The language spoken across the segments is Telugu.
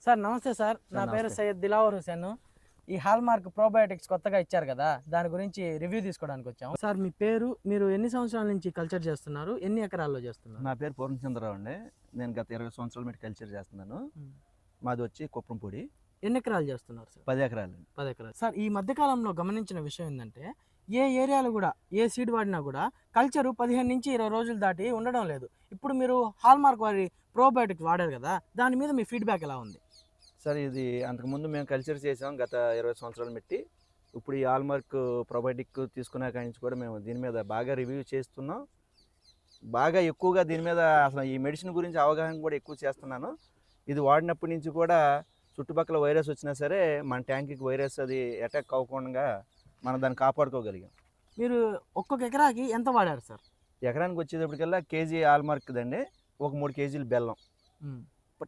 సార్ నమస్తే సార్, నా పేరు సయ్యద్ దిలావర్ హుసేన్. ఈ హాల్మార్క్ ప్రోబయోటిక్స్ కొత్తగా ఇచ్చారు కదా, దాని గురించి రివ్యూ తీసుకోవడానికి వచ్చాము. సార్ మీ పేరు, మీరు ఎన్ని సంవత్సరాల నుంచి కల్చర్ చేస్తున్నారు, ఎన్ని ఎకరాల్లో చేస్తున్నారు? నా పేరు పూర్ణచంద్రరావు అండి. నేను గత 20 సంవత్సరాల మీద కల్చర్ చేస్తున్నాను. మాది వచ్చి కుప్పంపూడి. ఎన్ని ఎకరాలు చేస్తున్నారు సార్? 10 ఎకరాలు. 10 ఎకరాలు. సార్ ఈ మధ్యకాలంలో గమనించిన విషయం ఏంటంటే, ఏ ఏరియాలో కూడా ఏ సీడ్ వాడినా కూడా కల్చరు 15 నుంచి 20 రోజులు దాటి ఉండడం లేదు. ఇప్పుడు మీరు హాల్మార్క్ వారి ప్రోబయోటిక్స్ వాడారు కదా, దాని మీద మీ ఫీడ్బ్యాక్ ఎలా ఉంది? సార్ ఇది అంతకుముందు మేము కల్చర్ చేసాం గత 20 సంవత్సరాలు పెట్టి. ఇప్పుడు ఈ హాల్మార్క్ ప్రోబయోటిక్ తీసుకున్న కాడి నుంచి కూడా మేము దీని మీద బాగా రివ్యూ చేస్తున్నాం. బాగా ఎక్కువగా దీని మీద అసలు ఈ మెడిసిన్ గురించి అవగాహన కూడా ఎక్కువ చేస్తున్నాను. ఇది వాడినప్పటి నుంచి కూడా చుట్టుపక్కల వైరస్ వచ్చినా సరే మన ట్యాంక్కి వైరస్ అది అటాక్ అవ్వకుండా మనం దాన్ని కాపాడుకోగలిగాం. మీరు ఒక్కొక్క ఎకరాకి ఎంత వాడారు సార్? ఎకరానికి వచ్చేటప్పటికల్లా కేజీ హాల్మార్క్ దండి, ఒక 3 కేజీలు బెల్లం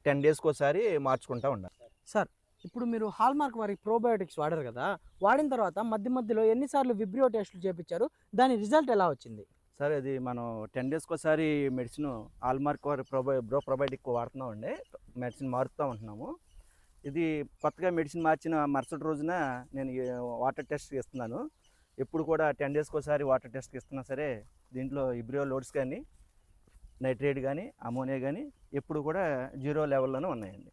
10 డేస్కి ఒకసారి మార్చుకుంటూ ఉండాలి. సార్ ఇప్పుడు మీరు హాల్మార్క్ వారి ప్రోబయోటిక్స్ వాడారు కదా, వాడిన తర్వాత మధ్యలో ఎన్నిసార్లు విబ్రియో టెస్టులు చేయించారు, దాని రిజల్ట్ ఎలా వచ్చింది? సార్ అది మనం 10 డేస్కి ఒకసారి మెడిసిన్ హాల్మార్క్ వారి ప్రోబయోటిక్ వాడుతున్నామండి. మెడిసిన్ మారుతూ ఉంటున్నాము. ఇది కొత్తగా మెడిసిన్ మార్చిన మరుసటి రోజున నేను వాటర్ టెస్ట్ ఇస్తున్నాను. ఎప్పుడు కూడా 10 డేస్కి ఒకసారి వాటర్ టెస్ట్ ఇస్తున్నా సరే దీంట్లో ఇబ్రియో లోడ్స్ కానీ నైట్రేట్ కానీ అమోనియా కానీ ఎప్పుడు కూడా 0 లెవెల్లోనే ఉన్నాయండి.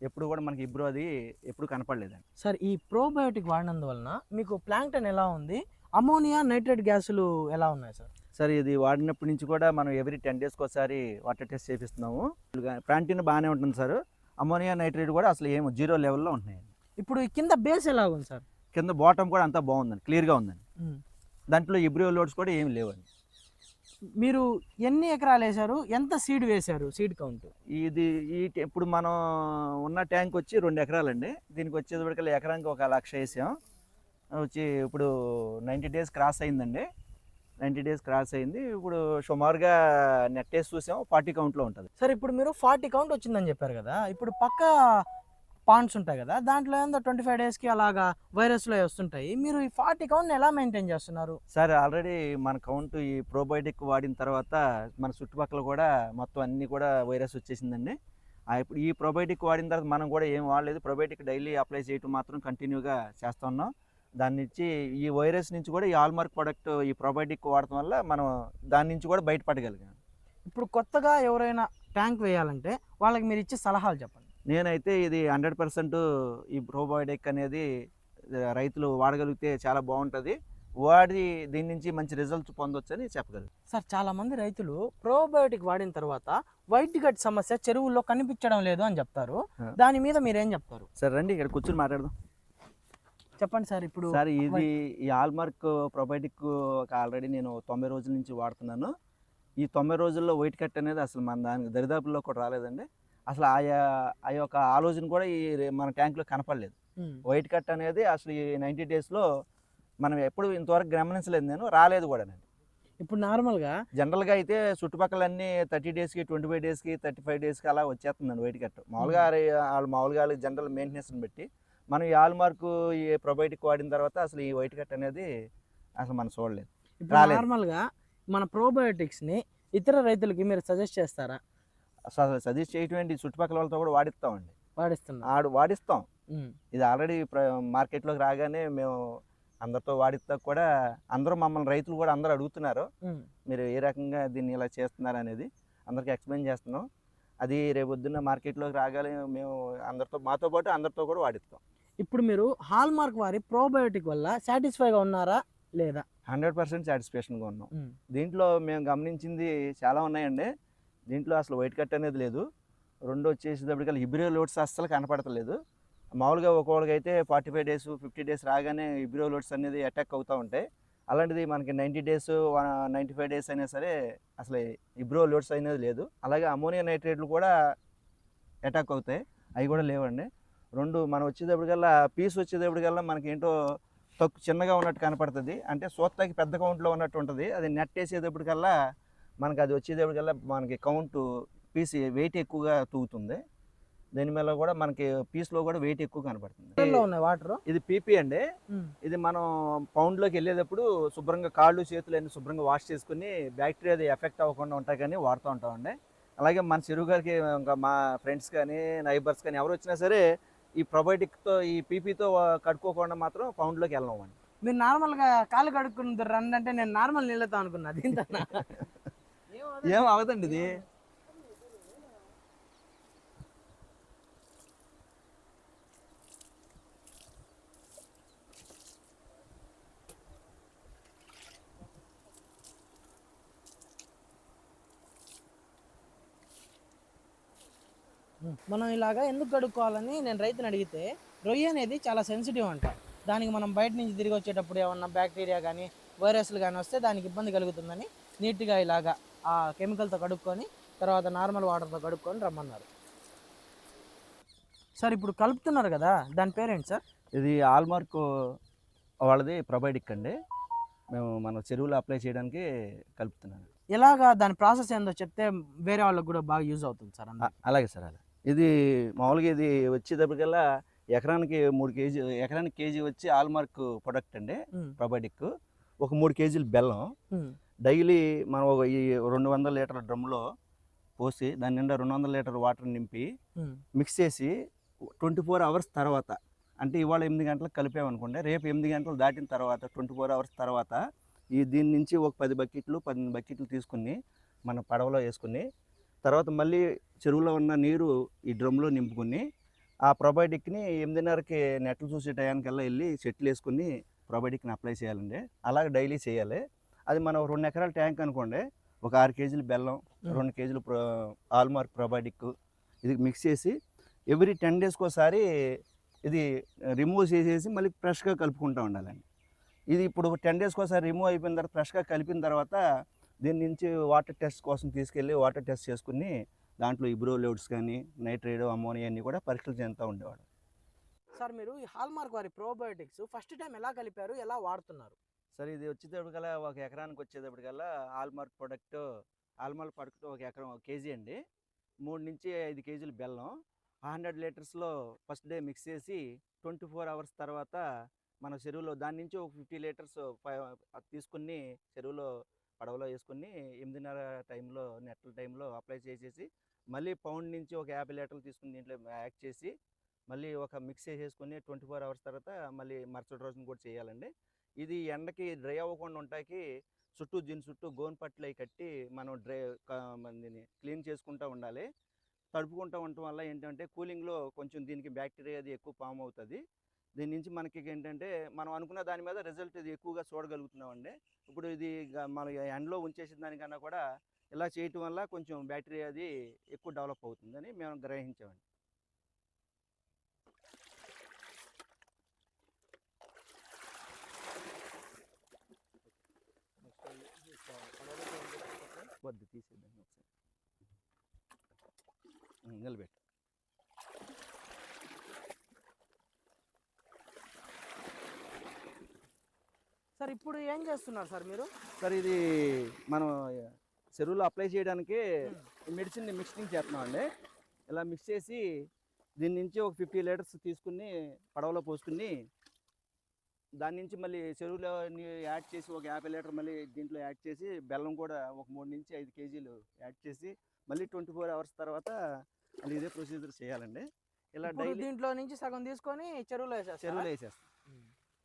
ఎప్పుడు కూడా మనకి ఇబ్రో అది ఎప్పుడు కనపడలేదండి. సార్ ఈ ప్రోబయోటిక్ వాడినందువలన మీకు ప్లాంక్టన్ ఎలా ఉంది, అమోనియా నైట్రేట్ గ్యాసులు ఎలా ఉన్నాయి సార్? సార్ ఇది వాడినప్పటి నుంచి కూడా మనం ఎవ్రీ 10 డేస్కి ఒకసారి వాటర్ టెస్ట్ చేపిస్తున్నాము. ప్లాంటిన్ బాగానే ఉంటుంది సార్. అమోనియా నైట్రేట్ కూడా అసలు ఏమో 0 లెవెల్లో ఉంటున్నాయండి. ఇప్పుడు ఈ కింద బేస్ ఎలా ఉంది సార్? కింద బాటమ్ కూడా అంతా బాగుందండి, క్లియర్గా ఉందండి. దాంట్లో ఇబ్రియో లోడ్స్ కూడా ఏమి లేవండి. మీరు ఎన్ని ఎకరాలు వేశారు, ఎంత సీడ్ వేశారు, సీడ్ కౌంట్? ఇది ఇప్పుడు మనం ఉన్న ట్యాంక్ వచ్చి 2 ఎకరాలండి. దీనికి వచ్చేటప్పటికల్లా ఎకరానికి 1 లక్ష వేసాం. వచ్చి ఇప్పుడు 90 డేస్ క్రాస్ అయిందండి. 90 డేస్ క్రాస్ అయింది. ఇప్పుడు సుమారుగా నెట్ వేసి చూసాం 40 కౌంట్లో ఉంటుంది. సార్ ఇప్పుడు మీరు 40 కౌంట్ వచ్చిందని చెప్పారు కదా, ఇప్పుడు పక్క పాండ్స్ ఉంటాయి కదా, దాంట్లో ఏందో 25 డేస్కి అలాగా వైరస్లో వస్తుంటాయి. మీరు ఈ 40 కౌంట్ని ఎలా మెయింటైన్ చేస్తున్నారు? సార్ ఆల్రెడీ మన కౌంట్ ఈ ప్రోబయోటిక్ వాడిన తర్వాత మన చుట్టుపక్కల కూడా మొత్తం అన్నీ కూడా వైరస్ వచ్చేసిందండి. ఇప్పుడు ఈ ప్రోబయోటిక్ వాడిన తర్వాత మనం కూడా ఏం వాడలేదు. ప్రోబయోటిక్ డైలీ అప్లై చేయటం మాత్రం కంటిన్యూగా చేస్తూ ఉన్నాం. దాని నుంచి ఈ వైరస్ నుంచి కూడా ఈ హాల్మార్క్ ప్రోడక్ట్ ఈ ప్రోబయోటిక్ వాడటం వల్ల మనం దాని నుంచి కూడా బయటపడగలిగాం. ఇప్పుడు కొత్తగా ఎవరైనా ట్యాంక్ వేయాలంటే వాళ్ళకి మీరు ఇచ్చే సలహాలు చెప్పండి. నేనైతే ఇది 100% ఈ ప్రోబయోటిక్ అనేది రైతులు వాడగలిగితే చాలా బాగుంటుంది. వాడి దీని నుంచి మంచి రిజల్ట్స్ పొందొచ్చు అని చెప్పగలను. సార్ చాలామంది రైతులు ప్రోబయోటిక్ వాడిన తర్వాత వైట్ గట్ సమస్య చెరువుల్లో కనిపించడం లేదు అని చెప్తారు. దాని మీద మీరేం చెప్తారు? సార్ రండి ఇక్కడ కూర్చొని మాట్లాడదాం. చెప్పండి సార్. ఇప్పుడు సార్ ఇది ఈ హాల్మార్క్ ప్రోబయోటిక్ ఆల్రెడీ నేను 90 రోజుల నుంచి వాడుతున్నాను. ఈ 90 రోజుల్లో వైట్ కట్ అనేది అసలు మన దానికి దరిదాపుల్లో కూడా రాలేదండి. అసలు ఆ యొక్క ఆలోచన కూడా ఈ మన ట్యాంక్లో కనపడలేదు. వైట్ కట్ అనేది అసలు ఈ 90 డేస్లో మనం ఎప్పుడు ఇంతవరకు గమనించలేదు, నేను రాలేదు కూడా. నేను ఇప్పుడు నార్మల్గా జనరల్గా అయితే చుట్టుపక్కలన్నీ 30 డేస్కి 25 డేస్కి 35 డేస్కి అలా వచ్చేస్తుందండి వైట్ కట్. మామూలుగా జనరల్ మెయింటెనెన్స్ని బట్టి మనం ఈ హాల్మార్క్ ఈ ప్రోబయోటిక్ వాడిన తర్వాత అసలు ఈ వైట్ కట్ అనేది అసలు మనం చూడలేదు. నార్మల్గా మన ప్రోబయోటిక్స్ని ఇతర రైతులకి మీరు సజెస్ట్ చేస్తారా? సజెస్ట్ చేయటువంటి చుట్టుపక్కల వాళ్ళతో కూడా వాడిస్తామండి. వాడిస్తాం. ఇది ఆల్రెడీ మార్కెట్లోకి రాగానే మేము అందరితో వాడిస్తా కూడా అందరూ మమ్మల్ని రైతులు కూడా అందరూ అడుగుతున్నారు, మీరు ఏ రకంగా దీన్ని ఇలా చేస్తున్నారు అనేది అందరికి ఎక్స్ప్లెయిన్ చేస్తున్నాం. అది రేపొద్దున్న మార్కెట్లోకి రాగానే మేము మాతో పాటు అందరితో కూడా వాడిస్తాం. ఇప్పుడు మీరు హాల్మార్క్ వారి ప్రోబయోటిక్ వల్ల సాటిస్ఫైగా ఉన్నారా లేదా? 100% సాటిస్ఫాక్షన్గా ఉన్నాం. దీంట్లో మేము గమనించింది చాలా ఉన్నాయండి. దీంట్లో అసలు వైట్ కట్ అనేది లేదు. రెండో వచ్చేసేటప్పటికల్లా ఇబ్రియో లోడ్స్ అస్సలు కనపడతలేదు. మామూలుగా ఒక్కొక్కరికి అయితే 45 డేస్ 50 డేస్ రాగానే ఇబ్రియో లోడ్స్ అనేది అటాక్ అవుతూ ఉంటాయి. అలాంటిది మనకి 90 డేస్ 95 డేస్ అయినా సరే అసలు ఇబ్రియో లోడ్స్ అనేది లేదు. అలాగే అమోనియా నైట్రేట్లు కూడా అటాక్ అవుతాయి, అవి కూడా లేవండి. రెండు మనం వచ్చేటప్పటికల్లా పీస్ వచ్చేటప్పటికల్లా మనకి ఏంటో చిన్నగా ఉన్నట్టు కనపడుతుంది, అంటే సూత్తాకి పెద్ద కౌంట్లో ఉన్నట్టు ఉంటుంది. అది నెట్ వేసేటప్పటికల్లా మనకి అది వచ్చేటప్పటికల్లా మనకి కౌంట్ పీస్ వెయిట్ ఎక్కువగా తూగుతుంది. దీని మీద కూడా మనకి పీస్లో కూడా వెయిట్ ఎక్కువ కనపడుతుంది. వాటర్ ఇది పీపీ అండి. ఇది మనం పౌండ్లోకి వెళ్ళేటప్పుడు శుభ్రంగా కాళ్ళు చేతులు అన్ని శుభ్రంగా వాష్ చేసుకుని బ్యాక్టీరియా అది ఎఫెక్ట్ అవ్వకుండా ఉంటాయి కానీ వాడుతూ ఉంటామండి. అలాగే మన చెరువు గారికి ఇంకా మా ఫ్రెండ్స్ కానీ నైబర్స్ కానీ ఎవరు వచ్చినా సరే ఈ probiotic-తో ఈ పీపీతో కడుక్కోకుండా మాత్రం పౌండ్లోకి వెళ్ళమండి. మీరు నార్మల్గా కాళ్ళు కడుక్కుని రండి అంటే నేను నార్మల్ నీళ్ళతో అనుకున్నా దీంతో. ఏం అవదండి ఇది. మనం ఇలాగా ఎందుకు కడుక్కోవాలని నేను రైతుని అడిగితే, రొయ్య అనేది చాలా సెన్సిటివ్ అంట. దానికి మనం బయట నుంచి తిరిగి వచ్చేటప్పుడు ఏమన్నా బ్యాక్టీరియా కానీ వైరస్లు కానీ వస్తే దానికి ఇబ్బంది కలుగుతుందని నీట్గా ఇలాగా ఆ కెమికల్తో కడుక్కొని తర్వాత నార్మల్ వాటర్తో కడుక్కొని రమ్మన్నారు. సార్ ఇప్పుడు కలుపుతున్నారు కదా, దాని పేరేంటి సార్? ఇది ఆల్మార్క్ వాళ్ళది probiotic అండి. మేము మన చెరువులో అప్లై చేయడానికి కలుపుతున్నాను. ఎలాగా దాని ప్రాసెస్ ఏందో చెప్తే వేరే వాళ్ళకి కూడా బాగా యూజ్ అవుతుంది సార్. అలాగే సార్. అలా ఇది మామూలుగా ఇది వచ్చేటప్పటికల్లా ఎకరానికి 3 కేజీ, ఎకరానికి కేజీ వచ్చి ఆల్మార్క్ ప్రొడక్ట్ అండి probiotic. ఒక 3 కేజీలు బెల్లం డైలీ మనం ఒక ఈ 200 లీటర్ల డ్రమ్లో పోసి దాని నిండా 200 లీటర్ వాటర్ నింపి మిక్స్ చేసి 24 అవర్స్ తర్వాత, అంటే ఇవాళ 8 గంటలకు కలిపామనుకోండి, రేపు 8 గంటలు దాటిన తర్వాత 24 అవర్స్ తర్వాత దీని నుంచి ఒక 10 బకెట్లు 12 బకెట్లు తీసుకుని మన పడవలో వేసుకుని తర్వాత మళ్ళీ చెరువులో ఉన్న నీరు ఈ డ్రమ్లో నింపుకుని ఆ probiotic-ని 8:30కి నెట్లు చూసే టయానికల్లా వెళ్ళి సెట్లు వేసుకుని probiotic-ని అప్లై చేయాలండి. అలాగే డైలీ చేయాలి. అది మనం 2 ఎకరాల ట్యాంక్ అనుకోండి, ఒక 6 కేజీలు బెల్లం, 2 కేజీలు ఆల్మార్క్ probiotic ఇది మిక్స్ చేసి ఎవ్రీ 10 డేస్కి ఒకసారి ఇది రిమూవ్ చేసేసి మళ్ళీ ఫ్రెష్గా కలుపుకుంటూ ఉండాలండి. ఇది ఇప్పుడు 10 డేస్కి ఒకసారి రిమూవ్ అయిపోయిన తర్వాత ఫ్రెష్గా కలిపిన తర్వాత దీని నుంచి వాటర్ టెస్ట్ కోసం తీసుకెళ్ళి వాటర్ టెస్ట్ చేసుకుని దాంట్లో ఇబ్రోలోడ్స్ కానీ నైట్రేట్, అమోనియా అన్నీ కూడా పరీక్షలు చెందుతూ ఉండేవాడు. సార్ మీరు ఈ హాల్మార్క్ వారి ప్రోబయోటిక్స్ ఫస్ట్ టైం ఎలా కలిపారు, ఎలా వాడుతున్నారు? సరే ఇది వచ్చేటప్పటికల్లా ఒక ఎకరానికి వచ్చేటప్పటికల్లా ఆల్మార్క్ ప్రొడక్ట్ ఒక ఎకరం 1 కేజీ అండి, 3 నుంచి 5 కేజీలు బెల్లం 100 లీటర్స్లో ఫస్ట్ డే మిక్స్ చేసి 24 అవర్స్ తర్వాత మన చెరువులో దాని నుంచి ఒక 50 లీటర్స్ తీసుకుని చెరువులో పడవలో వేసుకుని 8:30 టైంలో నెట్ల టైంలో అప్లై చేసేసి మళ్ళీ పౌండ్ నుంచి ఒక 50 లీటర్లు తీసుకుని దీంట్లో యాడ్ చేసి మళ్ళీ ఒక మిక్స్ చేసేసుకుని 24 అవర్స్ తర్వాత మళ్ళీ మరుసటి రోజున కూడా చేయాలండి. ఇది ఎండకి డ్రై అవ్వకుండా ఉంటాకి దీని చుట్టూ గోను పట్లు అవి కట్టి మనం దీన్ని క్లీన్ చేసుకుంటూ ఉండాలి. తడుపుకుంటూ ఉండటం వల్ల ఏంటంటే కూలింగ్లో కొంచెం దీనికి బ్యాక్టీరియా అది ఎక్కువ ఫామ్ అవుతుంది. దీని నుంచి మనకి ఏంటంటే మనం అనుకున్న దాని మీద రిజల్ట్ ఇది ఎక్కువగా చూడగలుగుతున్నామండి. ఇప్పుడు ఇది మన ఎండలో ఉంచేసిన దానికన్నా కూడా ఇలా చేయటం వల్ల కొంచెం బ్యాక్టీరియా అది ఎక్కువ డెవలప్ అవుతుందని మేము గ్రహించామండి. వద్దు తీసేద్దాం ఒకసారి నిలబెట్టు. సార్ ఇప్పుడు ఏం చేస్తున్నారు సార్ మీరు? సార్ ఇది మనం చెరువులో అప్లై చేయడానికి మెడిసిన్ని మిక్సింగ్ చేస్తున్నామండి. ఇలా మిక్స్ చేసి దీని నుంచి ఒక 50 లీటర్స్ తీసుకుని పడవలో పోసుకుని దాని నుంచి మళ్ళీ చెరువులో యాడ్ చేసి ఒక 50 లీటర్ మళ్ళీ దీంట్లో యాడ్ చేసి బెల్లం కూడా ఒక 3 నుంచి 5 కేజీలు యాడ్ చేసి మళ్ళీ 24 అవర్స్ తర్వాత మళ్ళీ ఇదే ప్రొసీజర్ చేయాలండి. ఇలా డైలీ దీంట్లో నుంచి సగం తీసుకొని చెరువులో వేసేస్తాం.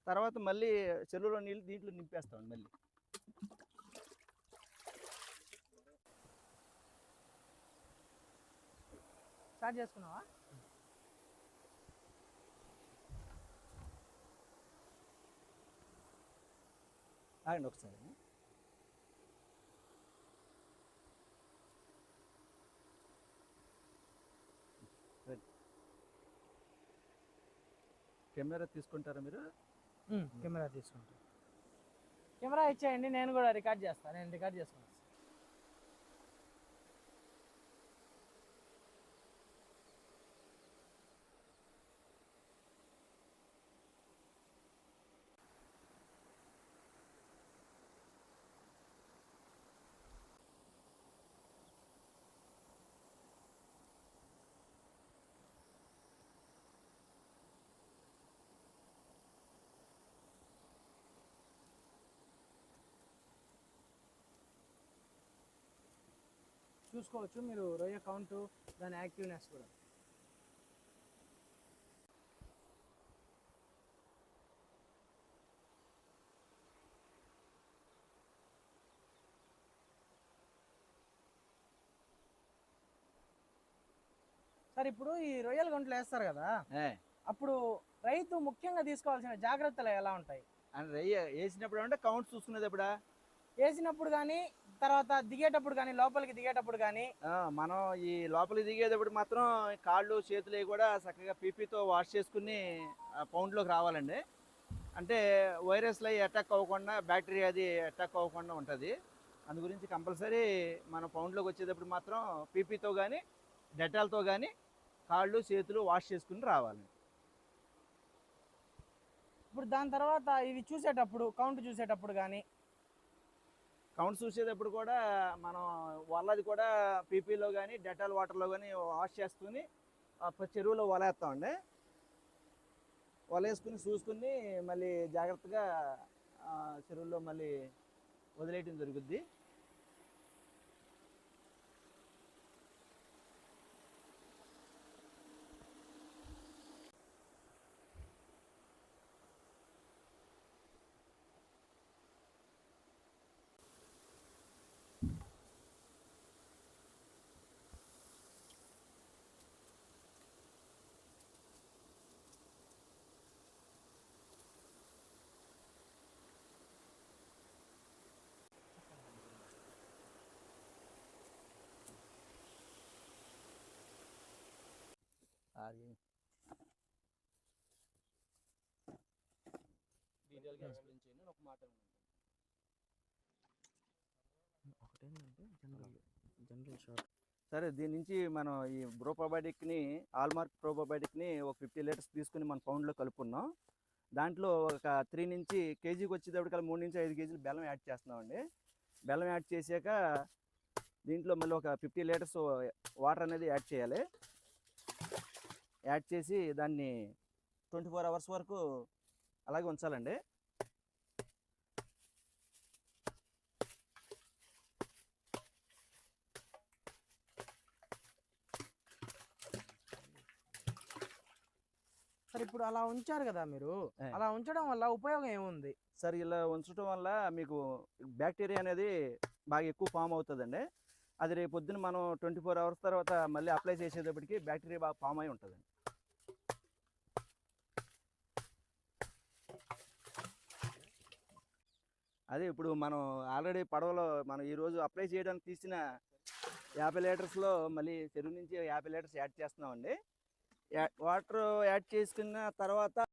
తర్వాత మళ్ళీ చెరువులో నీళ్ళు దీంట్లో నింపేస్తాం. మళ్ళీ స్టార్ట్ చేసుకున్నావా? ఆగండి ఒకసారి. కెమెరా తీసుకుంటారా మీరు? కెమెరా తీసుకుంటాను. కెమెరా ఇచ్చేయండి, నేను కూడా రికార్డ్ చేస్తాను. నేను రికార్డ్ చేసుకుంటాను. చూసుకోవచ్చు మీరు రొయ్య కౌంటు, దాని యాక్టివ్నెస్ కూడా. సార్ ఇప్పుడు ఈ రొయ్యల గుంటలు వేస్తారు కదా, అప్పుడు రైతు ముఖ్యంగా తీసుకోవాల్సిన జాగ్రత్తలు ఎలా ఉంటాయి? అని రొయ్య వేసినప్పుడు అంటే కౌంట్ చూసుకునేది ఎప్పుడా? వేసినప్పుడు కానీ, తర్వాత దిగేటప్పుడు కానీ, లోపలికి దిగేటప్పుడు కానీ. మనం ఈ లోపలికి దిగేటప్పుడు మాత్రం కాళ్ళు చేతులు కూడా చక్కగా పీపీతో వాష్ చేసుకుని పౌండ్లోకి రావాలండి. అంటే వైరస్లు అవి అటాక్ అవ్వకుండా, బ్యాక్టీరియా అది అటాక్ అవ్వకుండా ఉంటుంది. అందు గురించి కంపల్సరీ మనం పౌండ్లోకి వచ్చేటప్పుడు మాత్రం పీపీతో కానీ డెటాల్తో కానీ కాళ్ళు చేతులు వాష్ చేసుకుని రావాలి. ఇప్పుడు దాని తర్వాత ఇవి చూసేటప్పుడు, కౌంట్ చూసేటప్పుడు కానీ, కౌంట్ చూసేటప్పుడు కూడా మనం వలది కూడా పీపీలో కానీ డెటాల్ వాటర్లో కానీ వాష్ చేసుకుని చెరువులో వలేస్తామండి. వలేసుకుని చూసుకుని మళ్ళీ జాగ్రత్తగా చెరువుల్లో మళ్ళీ వదిలేయటం జరుగుద్ది. అది డీటెయిల్గా ఎక్స్ప్లెయిన్ చేయండి ఒక మాట. ఒకటేంటంటే జనరల్ షార్ట్. సరే, దీని నుంచి మనం ఈ ప్రోబయోటిక్ని, ఆల్మార్క్ ప్రోబయోటిక్ని ఒక 50 లీటర్స్ తీసుకుని మన పౌండ్లో కలుపుకున్నాం. దాంట్లో ఒక 3 నుంచి కేజీకి వచ్చేటప్పటికల్లా 3 నుంచి 5 కేజీలు బెల్లం యాడ్ చేస్తున్నామండి. బెల్లం యాడ్ చేసాక దీంట్లో మళ్ళీ ఒక 50 లీటర్స్ వాటర్ అనేది యాడ్ చేయాలి. యాడ్ చేసి దాన్ని 24 అవర్స్ వరకు అలాగే ఉంచాలండి. సార్ ఇప్పుడు అలా ఉంచారు కదా మీరు, అలా ఉంచడం వల్ల ఉపయోగం ఏముంది? సార్ ఇలా ఉంచడం వల్ల మీకు బ్యాక్టీరియా అనేది బాగా ఎక్కువ ఫామ్ అవుతుందండి. అది రేపు పొద్దున మనం 24 అవర్స్ తర్వాత మళ్ళీ అప్లై చేసేటప్పటికి బ్యాక్టీరియా బాగా ఫామ్ అయి ఉంటుందండి. అదే ఇప్పుడు మనం ఆల్రెడీ పడవలో మనం ఈరోజు అప్లై చేయడానికి తీసిన 50 లీటర్స్లో మళ్ళీ చెరువు నుంచి 50 లీటర్స్ యాడ్ చేస్తున్నామండి. వాటర్ యాడ్ చేసుకున్న తర్వాత